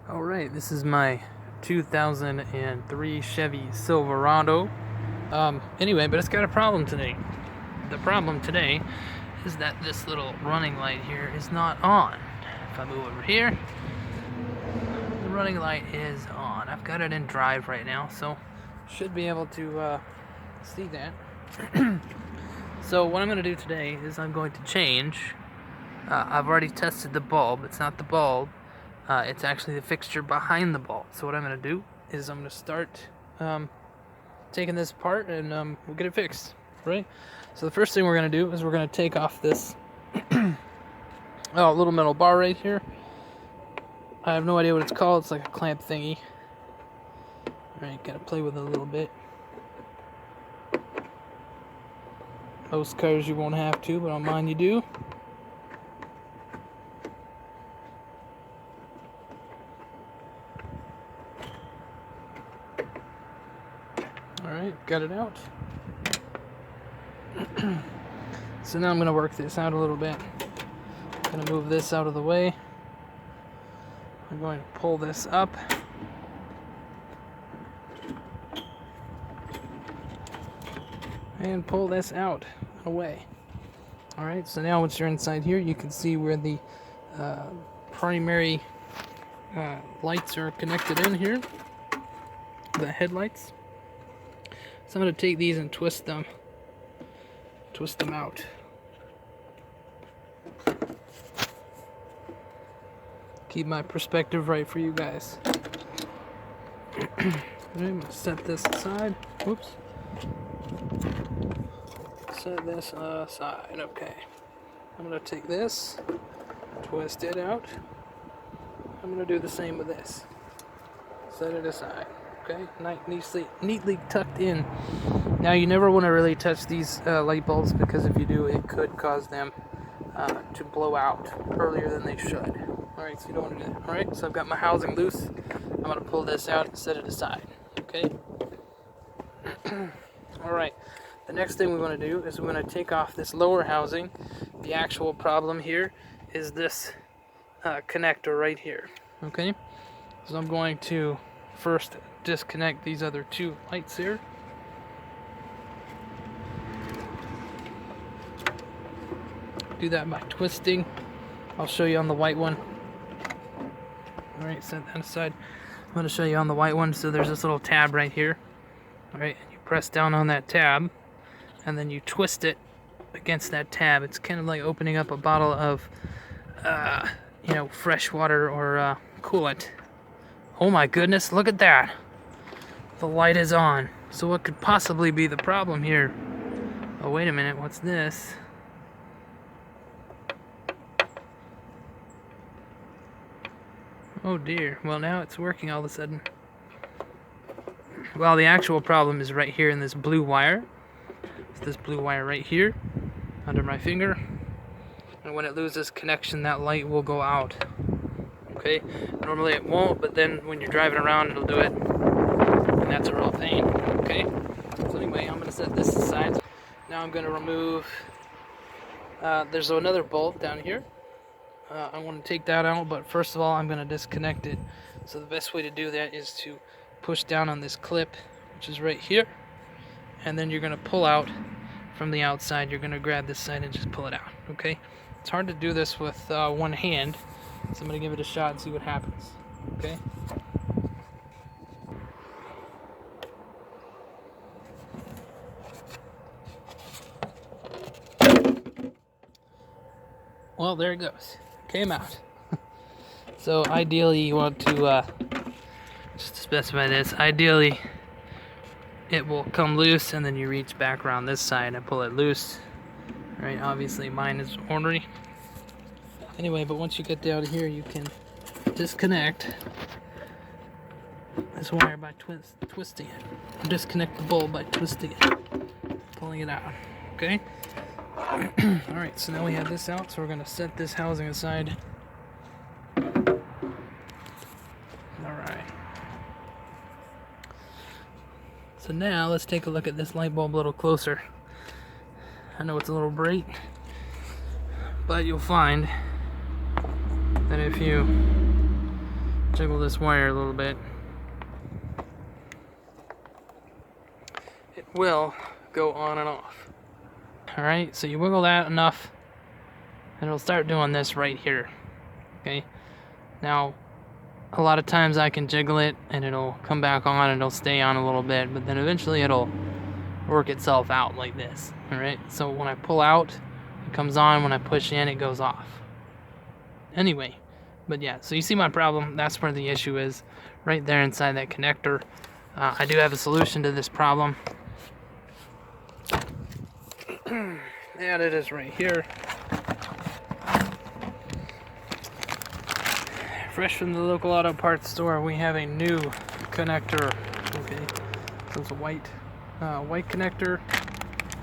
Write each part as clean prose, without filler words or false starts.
Alright, this is my 2003 Chevy Silverado. Anyway, but it's got a problem today. The problem today is that this little running light here is not on. If I move over here, the running light is on. I've got it in drive right now, so should be able to see that. So what I'm going to do today is I'm going to change. I've already tested the bulb. It's not the bulb. It's actually the fixture behind the bulb. So what I'm going to do is I'm going to start taking this apart and we'll get it fixed, right? So the first thing we're going to do is we're going to take off this little metal bar right here. I have no idea what it's called. It's like a clamp thingy. Alright, got to play with it a little bit. Most cars you won't have to, but on mine you do. Alright, got it out. So now I'm going to work this out a little bit. I'm going to move this out of the way. I'm going to pull this up. And pull this out away. Alright, so now once you're inside here, you can see where the primary lights are connected in here. The headlights. So I'm going to take these and twist them out. Keep my perspective right for you guys. I'm going to set this aside. Whoops. Set this aside. Okay. I'm going to take this, twist it out. I'm going to do the same with this. Set it aside. Okay, neatly tucked in. Now you never want to really touch these light bulbs, because if you do, it could cause them to blow out earlier than they should. Alright, so you don't want to do that. Alright, so I've got my housing loose. I'm going to pull this out and set it aside. Okay? Alright, the next thing we want to do is we're going to take off this lower housing. The actual problem here is this connector right here. Okay? So I'm going to first disconnect these other two lights here. Do that by twisting. I'll show you on the white one. Alright, set that aside. I'm going to show you on the white one. So there's this little tab right here. Alright, you press down on that tab and then you twist it against that tab. It's kind of like opening up a bottle of fresh water or coolant. Oh my goodness, look at that. The light is on. So what could possibly be the problem here? Oh, wait a minute, what's this? Oh dear, well now it's working all of a sudden. Well, the actual problem is right here in this blue wire. It's this blue wire right here, under my finger. And when it loses connection, that light will go out. Okay, normally it won't, but then when you're driving around, it'll do it. And that's a real pain. Okay, so anyway, I'm going to set this aside. Now I'm going to remove, there's another bolt down here. I want to take that out, but first of all, I'm going to disconnect it. So the best way to do that is to push down on this clip, which is right here. And then you're going to pull out from the outside. You're going to grab this side and just pull it out. Okay, it's hard to do this with one hand. So I'm going to give it a shot and see what happens. Okay? Well, there it goes. Came out. So ideally you want to, just to specify this, ideally it will come loose and then you reach back around this side and pull it loose. Right? Obviously mine is ornery. Anyway, but once you get down here, you can disconnect this wire by twisting it. Disconnect the bulb by twisting it, pulling it out. Okay? Alright, so now we have this out, so we're going to set this housing aside. Alright. So now, let's take a look at this light bulb a little closer. I know it's a little bright, but you'll find that if you jiggle this wire a little bit, it will go on and off. Alright, so you wiggle that enough, and it'll start doing this right here. Okay, now a lot of times I can jiggle it and it'll come back on and it'll stay on a little bit, but then eventually it'll work itself out like this. Alright, so when I pull out, it comes on. When I push in, it goes off. Anyway, but yeah, so you see my problem. That's where the issue is, right there inside that connector. I do have a solution to this problem, and it is right here. Fresh from the local auto parts store, we have a new connector. Okay, so it's a white connector.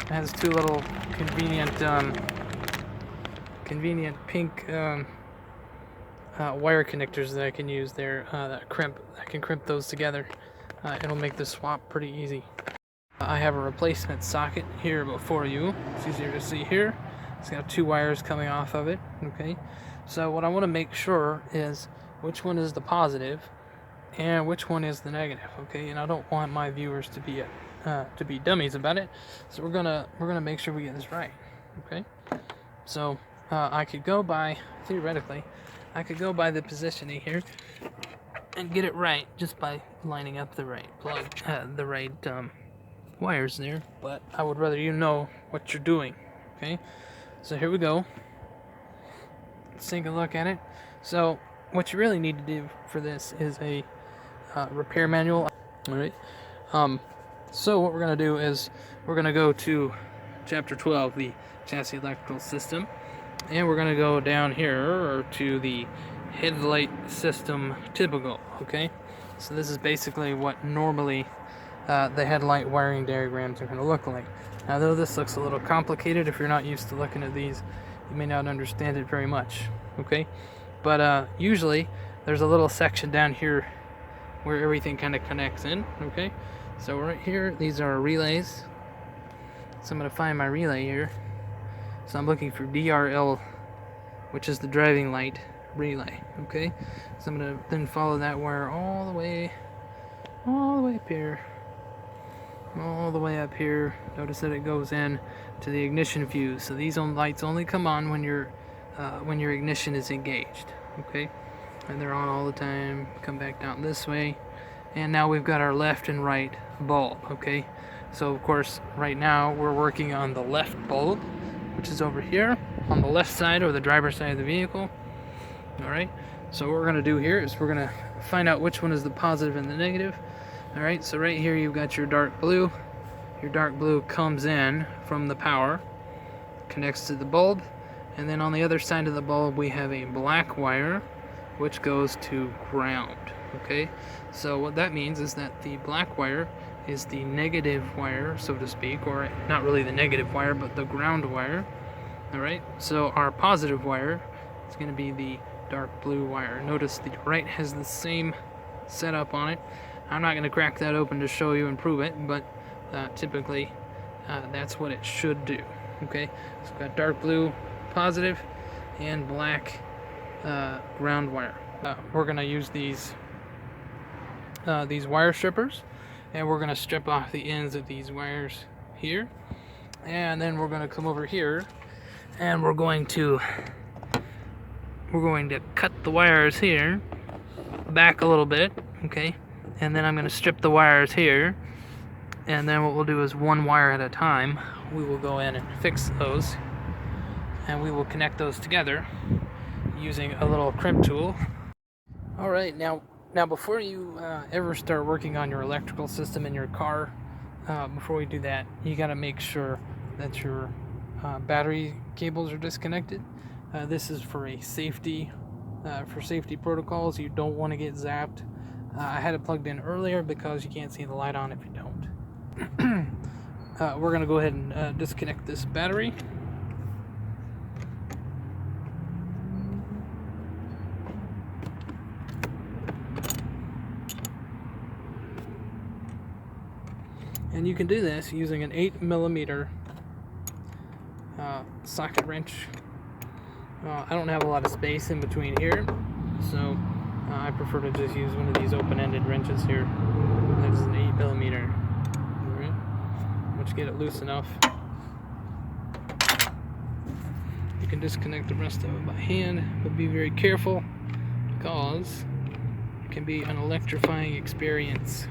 It has two little convenient pink wire connectors that I can use there. That crimp. I can crimp those together. It'll make the swap pretty easy. I have a replacement socket here before you. It's easier to see here. It's got two wires coming off of it. Okay, so what I want to make sure is which one is the positive and which one is the negative. Okay, and I don't want my viewers to be dummies about it. So we're gonna make sure we get this right. Okay, so I could go by, theoretically, I could go by the positioning here and get it right just by lining up the right plug, the right wires there. But I would rather you know what you're doing. Okay, so here we go. Let's take a look at it. So what you really need to do for this is a repair manual. All right. So what we're going to do is we're going to go to chapter 12, the chassis electrical system, and we're going to go down here to the headlight system typical. Okay. So this is basically what normally the headlight wiring diagrams are going to look like. Now, though this looks a little complicated, if you're not used to looking at these, you may not understand it very much. Okay. But usually there's a little section down here where everything kind of connects in. Okay, so right here, these are relays. So I'm going to find my relay here. So I'm looking for DRL, which is the driving light relay. Okay, so I'm going to then follow that wire all the way up here, all the way up here. Notice that it goes in to the ignition fuse. So these lights only come on when your ignition is engaged. Okay, and they're on all the time. Come back down this way, and now we've got our left and right bulb. Okay, so of course right now we're working on the left bulb, which is over here on the left side, or the driver's side of the vehicle. All right, so what we're going to do here is we're going to find out which one is the positive and the negative. All right, so right here you've got your dark blue. Your dark blue comes in from the power, connects to the bulb. And then on the other side of the bulb, we have a black wire, which goes to ground. Okay, so what that means is that the black wire is the negative wire, so to speak, or not really the negative wire, but the ground wire. All right, so our positive wire is going to be the dark blue wire. Notice the right has the same setup on it. I'm not going to crack that open to show you and prove it, but typically that's what it should do. Okay, so we've got dark blue positive and black ground wire. We're going to use these wire strippers, and we're going to strip off the ends of these wires here, and then we're going to come over here and we're going to cut the wires here back a little bit. Okay, and then I'm going to strip the wires here, and then what we'll do is one wire at a time we will go in and fix those, and we will connect those together using a little crimp tool. Alright, now before you ever start working on your electrical system in your car, before we do that, you got to make sure that your battery cables are disconnected. This is for safety protocols. You don't want to get zapped. I had it plugged in earlier because you can't see the light on if you don't. We're going to go ahead and disconnect this battery. And you can do this using an 8mm socket wrench. I don't have a lot of space in between here, so I prefer to just use one of these open-ended wrenches here. That's an 8mm. Alright, once you get it loose enough, you can disconnect the rest of it by hand, but be very careful because it can be an electrifying experience.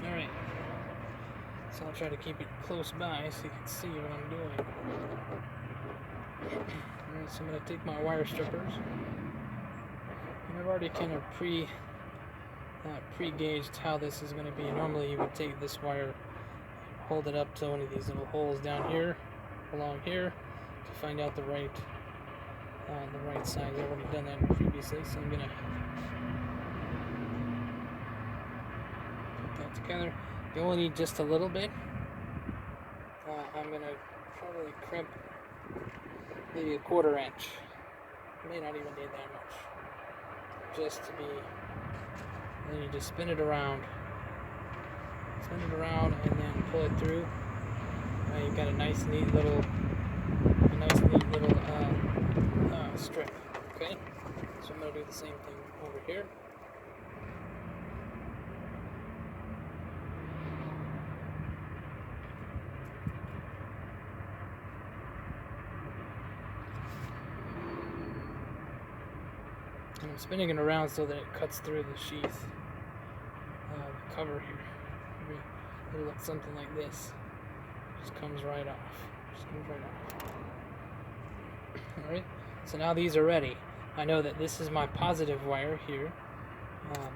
Alright, so I'll try to keep it close by so you can see what I'm doing. Alright, so I'm going to take my wire strippers. And I've already kind of pre-gauged how this is going to be. Normally you would take this wire, hold it up to one of these little holes down here, along here, to find out the right size. I've already done that previously, so I'm going to put that together. You only need just a little bit. I'm going to probably crimp maybe a 1/4 inch. May not even need that much. Just to be, and then you just spin it around, and then pull it through. Now you've got a nice neat little strip. Okay, so I'm going to do the same thing over here. And I'm spinning it around so that it cuts through the sheath cover here. It'll look something like this. Just comes right off. Alright, so now these are ready. I know that this is my positive wire here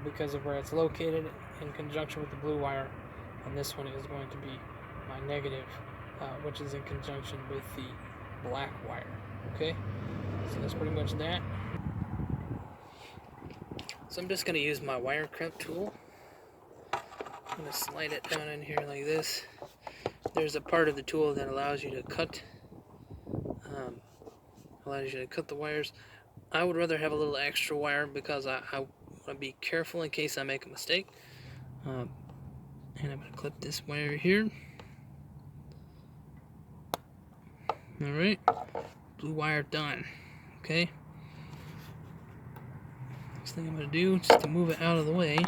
because of where it's located in conjunction with the blue wire, and this one is going to be my negative, which is in conjunction with the black wire. Okay, so that's pretty much that. So I'm just going to use my wire crimp tool. I'm going to slide it down in here like this. There's a part of the tool that allows you to cut the wires. I would rather have a little extra wire because I want to be careful in case I make a mistake. And I'm going to clip this wire here. Alright, blue wire done. Okay. Next thing I'm going to do, just to move it out of the way,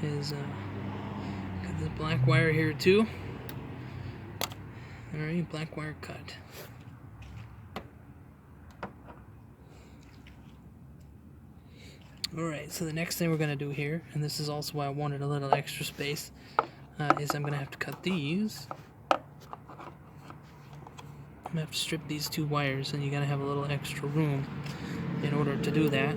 is got this black wire here too. Alright, black wire cut. Alright, so the next thing we're going to do here, and this is also why I wanted a little extra space, is I'm going to have to cut these. I'm going to have to strip these 2 wires, and you got to have a little extra room in order to do that.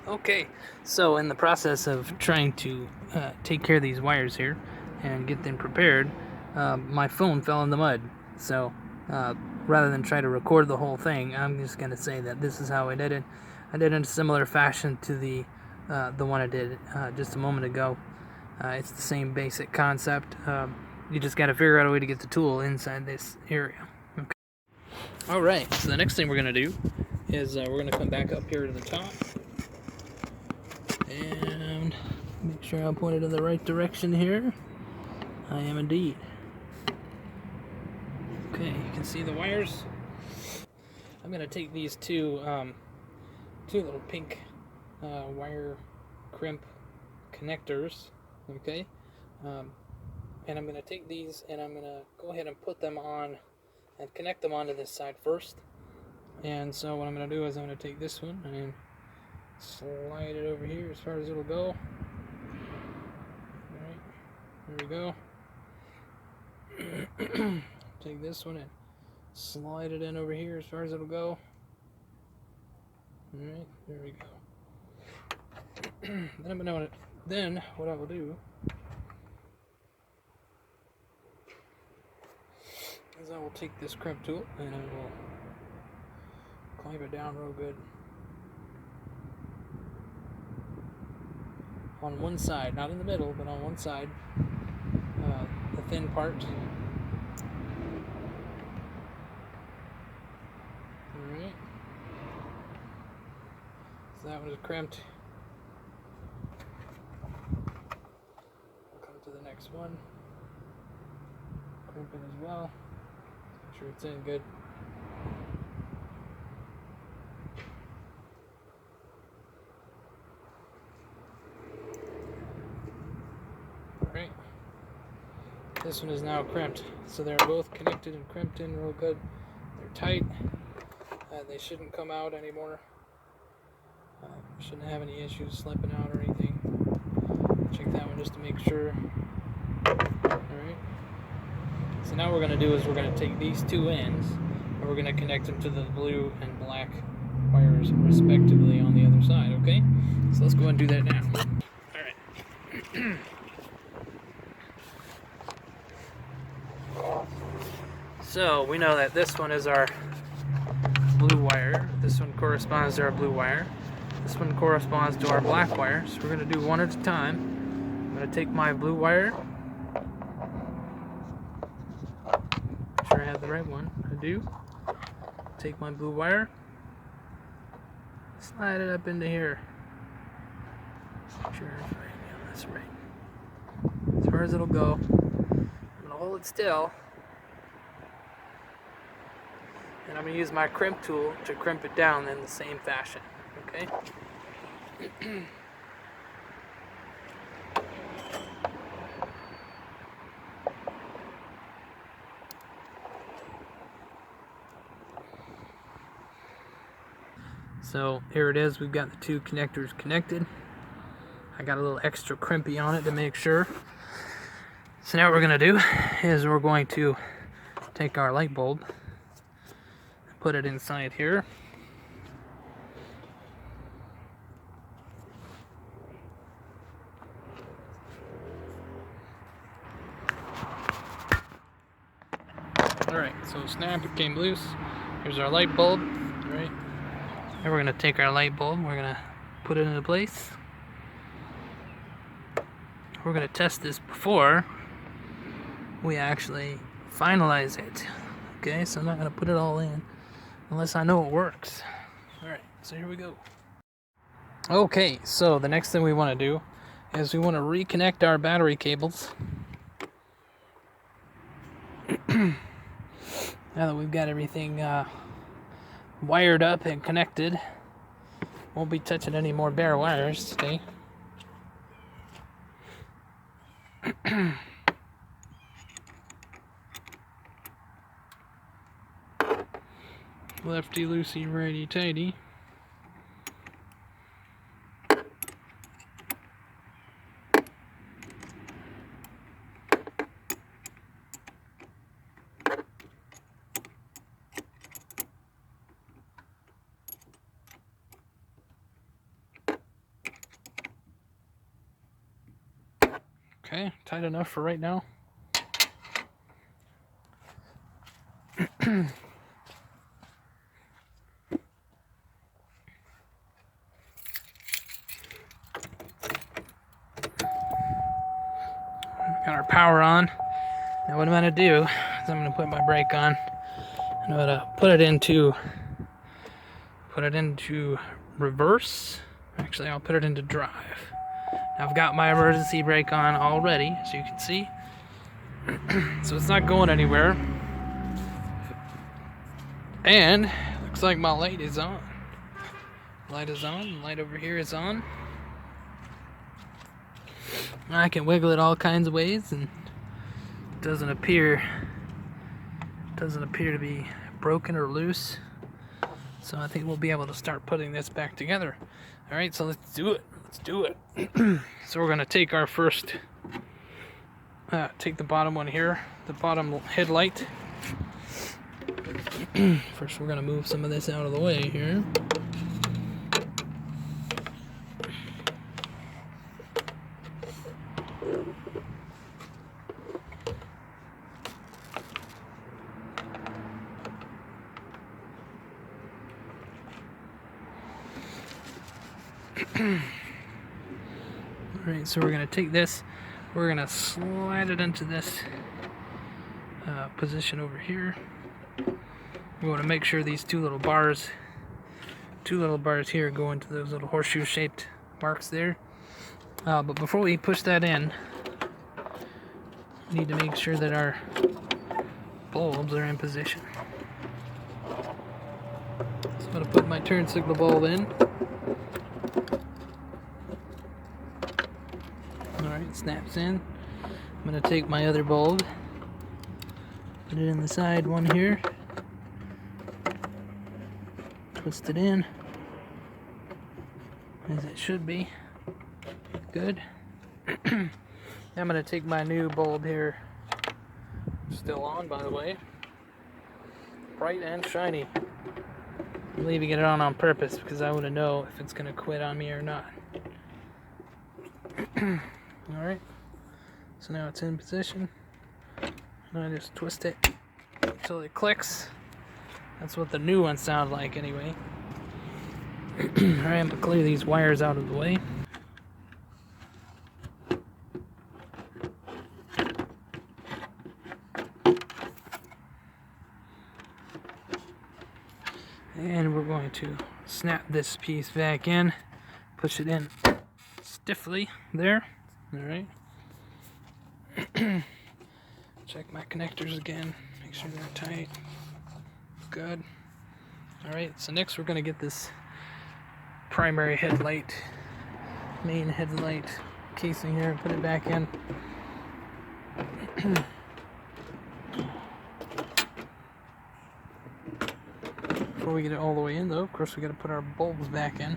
Okay, so in the process of trying to take care of these wires here and get them prepared, my phone fell in the mud. So rather than try to record the whole thing, I'm just going to say that this is how I did it. I did it in a similar fashion to the one I did just a moment ago. It's the same basic concept. You just got to figure out a way to get the tool inside this area. Okay. Alright, so the next thing we're going to do is we're going to come back up here to the top and make sure I'm pointed in the right direction here. I am indeed. Okay, you can see the wires. I'm going to take these two little pink wire crimp connectors, okay, and I'm going to take these and I'm going to go ahead and put them on and connect them onto this side first. And so what I'm going to do is I'm going to take this one and slide it over here as far as it'll go. Alright, there we go. Take this one and slide it in over here as far as it'll go. Alright, there we go. Then what I will do is I will take this crimp tool and I will clamp it down real good on one side, not in the middle, but on one side, the thin part. Alright, so that one is crimped. to the next one. Crimping as well. Make sure it's in good. Alright. This one is now crimped. So they're both connected and crimped in real good. They're tight. They shouldn't come out anymore. Shouldn't have any issues slipping out or anything. Check that one just to make sure. Alright. So now what we're going to do is we're going to take these two ends and we're going to connect them to the blue and black wires respectively on the other side, okay? So let's go ahead and do that now. Alright. So we know that this one is our blue wire. This one corresponds to our blue wire. This one corresponds to our black wire. So we're going to do one at a time. I'm going to take my blue wire. Make sure I have the right one. I do. Take my blue wire. Slide it up into here. Make sure it's right. Yeah, that's right. As far as it'll go. I'm going to hold it still. And I'm going to use my crimp tool to crimp it down in the same fashion. Okay? So here it is. We've got the two connectors connected. I got a little extra crimpy on it to make sure. So now what we're going to do is we're going to take our light bulb, put it inside here. Alright, so snap, it came loose. Here's our light bulb. Alright. Now we're going to take our light bulb, we're going to put it into place. We're going to test this before we actually finalize it. Okay, so I'm not going to put it all in unless I know it works. Alright, so here we go. Okay, so the next thing we want to do is we want to reconnect our battery cables. Now that we've got everything wired up and connected, won't be touching any more bare wires today. Lefty loosey, righty tighty. Okay, tight enough for right now. Got our power on. Now what I'm going to do is I'm going to put my brake on. I'm going to put it into reverse. Actually, I'll put it into drive. Now I've got my emergency brake on already, as you can see. So it's not going anywhere. And looks like my light is on. Light is on. Light over here is on. I can wiggle it all kinds of ways, and it doesn't appear to be broken or loose. So I think we'll be able to start putting this back together. All right, so let's do it. Let's do it. So we're gonna take our first, take the bottom one here, the bottom headlight. First, we're gonna move some of this out of the way here. Alright, so we're going to take this, we're going to slide it into this position over here. We want to make sure these two little bars here go into those little horseshoe shaped marks there. But before we push that in, need to make sure that our bulbs are in position. So I'm going to put my turn signal bulb in. Alright, it snaps in. I'm going to take my other bulb, put it in the side one here, twist it in as it should be. Good. I'm going to take my new bulb here, still on by the way, bright and shiny. I'm leaving it on purpose because I want to know if it's going to quit on me or not. Alright, so now it's in position, and I just twist it until it clicks. That's what the new ones sound like anyway. Alright, I'm going to clear these wires out of the way. And we're going to snap this piece back in, push it in stiffly there. Alright. Check my connectors again, make sure they're tight. Good. Alright, so next we're going to get this primary headlight, main headlight casing here, put it back in. Before we get it all the way in though, of course we got to put our bulbs back in.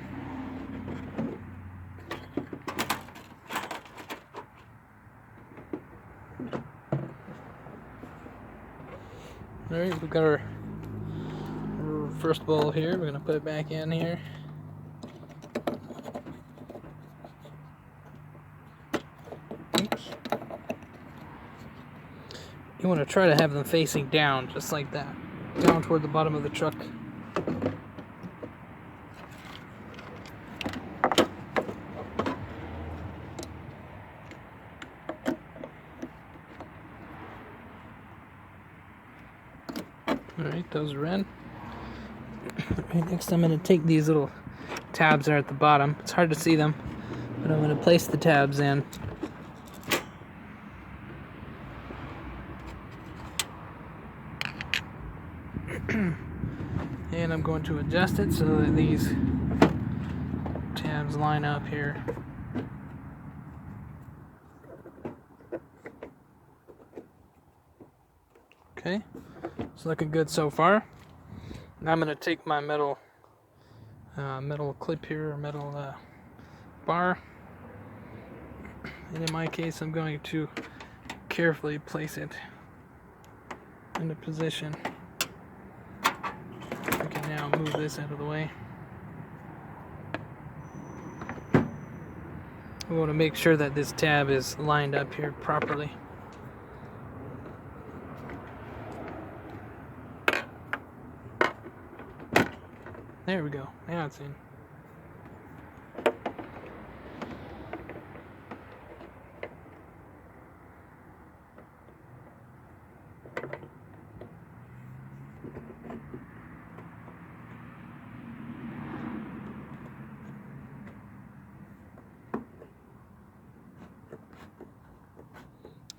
Alright, we've got our first bulb here, we're going to put it back in here. Oops. You want to try to have them facing down, just like that, down toward the bottom of the truck. Alright, those are in. Right, next I'm going to take these little tabs that are at the bottom. It's hard to see them, but I'm going to place the tabs in. And I'm going to adjust it so that these tabs line up here. Okay, it's looking good so far. Now I'm going to take my metal clip here, or metal bar, and in my case I'm going to carefully place it into position. I can now move this out of the way. We want to make sure that this tab is lined up here properly. There we go. Now it's in.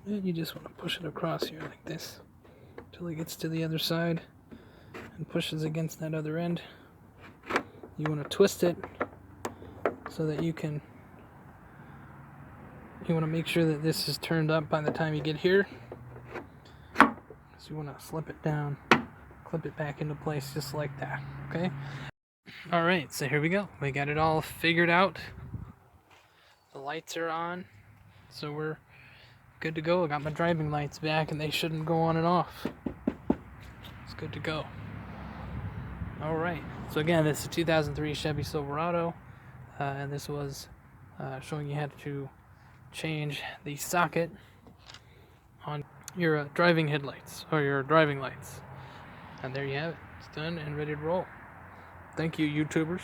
And you just want to push it across here like this until it gets to the other side and pushes against that other end. You want to twist it so that you want to make sure that this is turned up by the time you get here. So you want to slip it down, clip it back into place just like that, okay? Alright, so here we go. We got it all figured out. The lights are on, so we're good to go. I got my driving lights back and they shouldn't go on and off. It's good to go. Alright, so again, this is a 2003 Chevy Silverado, and this was showing you how to change the socket on your driving headlights, or your driving lights. And there you have it. It's done and ready to roll. Thank you, YouTubers.